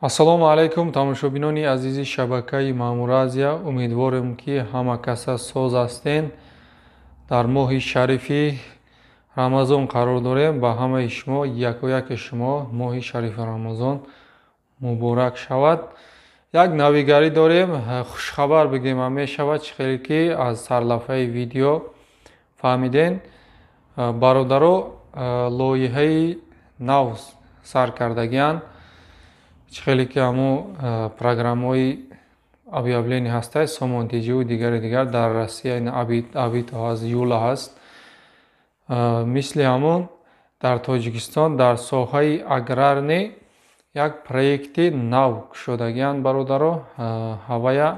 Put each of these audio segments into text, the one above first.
ассалому алайкум тамошобинони азизи шабакаи Маъмуразия. Умедворам ки ҳама каса соз ҳастен. Дар моҳи шарифи Рамазон қарор дорем. Ба ҳамаи шумо якояки шумо моҳи шарифи Рамазон муборак шавад. Як навигарӣ дорем. Хушхабар бигем мешавад чӣ хеле ки аз сарлафаи видео фаҳмиден. Бародаро лоиҳаи нав сар кардагиянд. Чӣ хеле ки ҳамун программаҳои объявление ҳастай сомонтиҷиву дигар дар Россия Авито ҳаст, Юла ҳаст. Мисли ҳамун дар Тоҷикистон дар соҳаи аграрни як проекти нав кушодагиянд бародаро. Ҳавая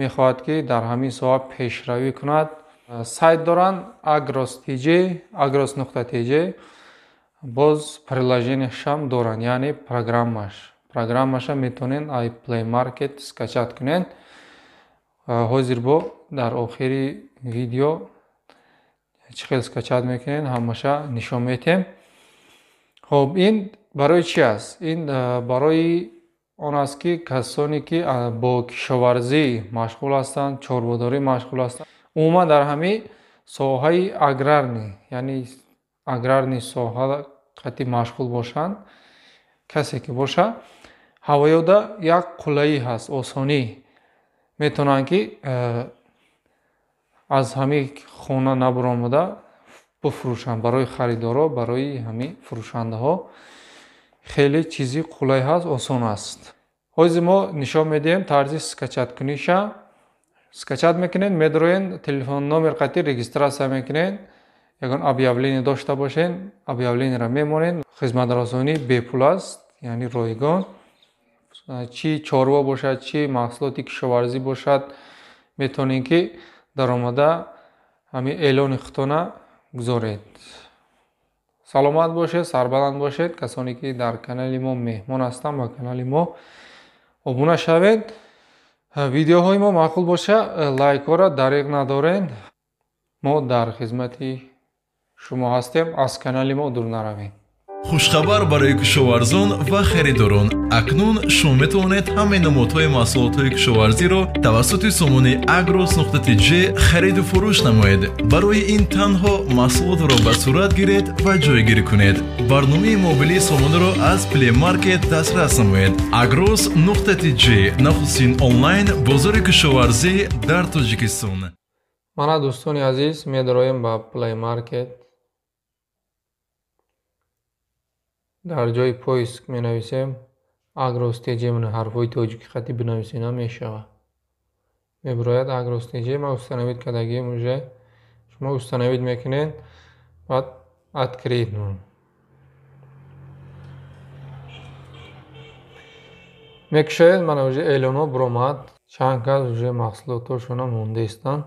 мехоҳад ки дар ҳамин соҳа пешравӣ кунад. Сайт доранд agros.tj боз приложениашам доранд, яъне программаша метавонен ай Play Market скачат кунен. ҳозир бо дар охири видео чӣ хел скачат мекунен ҳамаша нишон метем. Хоб ин барои чи аст? Ин барои он аст ки касоне ки бо кишоварзӣ машғул ҳастанд, чорбодорӣ машғул ҳастанд, умуман дар ҳамин соҳаи аграрни, яъне аграрни соҳа қатъи машғул бошанд, касе ки боша ҳавоёда як қулаӣ ҳаст, осонӣ метавонанд ки аз ҳамин хона набаромада буфурӯшанд барои харидоро, барои ҳамин фурӯшандаҳо хеле чизи қулай ҳаст, осон аст. ҳозир мо нишон медиҳем тарзи скачаткуниша. Скачат мекунед, медроен телефон номер қатъи регистратсия мекунед. ягон объявление дошта бошен, объявлениеро мемонед. Хизматрасонӣ бепул аст, яъне ройгон. Чи чорва бошад, чи маҳсулоти кишоварзӣ бошад, метавонед ки даромада ҳамин эълони худтона гузоред. Саломат бошед, сарбаланд бошед. Касоне ки дар канали мо меҳмон ҳастанд, ба канали мо обуна шавед. Видеоҳои мо маъқул боша лайкҳоро дариқ надорен. мо дар хизмати шумо ҳастем. Аз канали мо дур наравед. хушхабар барои кишоварзон ва харидорон. Акнун шумо метавонед ҳамаи намудҳои маҳсулотҳои кишоварзиро тавассути сомони agros.tj хариду фурӯш намоед. Барои ин танҳо маҳсулотро ба сурат гиред ва ҷойгирӣ кунед. барномаи мобилии сомониро аз Play Market дастрас намоед. agros.tj нахустин онлайн бозори кишоварзӣ дар Тоҷикистон. Мана дӯстони азиз медароем ба Play Market. дар ҷои поиск менависем agros.tj ҳарфҳои тоҷикӣ қатъи бинависем мешавад. мебирояд agros.tj ма установид кардагием уже. шумо установид мекунед, баъд открыть. мекушоед, мана уже эълонҳо биромад. чанд кас уже маҳсулотҳошона мондаистанд.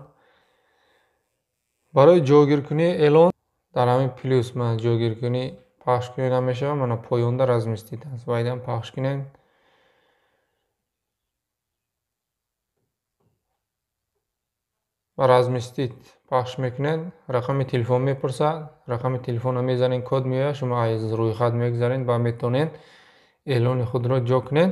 барои ҷойгиркунии эълон дар ҳамин плюс ман ҷойгиркунӣ пахш кунед намешавад. мана поёнда разместит аст. вайдам пахш кунед. разместит пахш мекунед. рақами телефон мепурсад. рақами телефонро мезанед, код меояд. шумо аз рӯйхат мегзаред ва метавонед эълони худро ҷо кунед.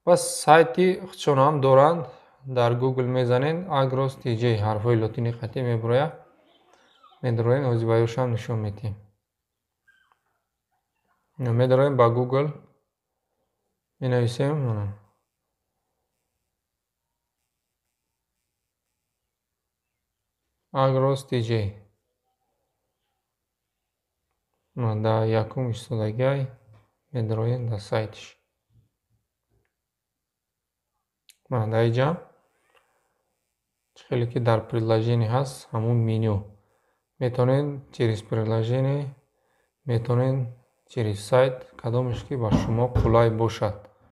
ва сайти худшон ҳам доранд. дар Google мезанед agros.tj ҳарфҳои лотини қатъи мебирояд. медароем ҳозир ба ёшам нишон медиҳем. медароем ба Google менависем agros.tj. да якум истодагиай медароем да сайтиш. да иҷа чӣ хеле ки дар приложение ҳаст ҳамун меню. метавонед через приложение, метавонед через сайт, кадомеш ки ба шумо қулай бошад.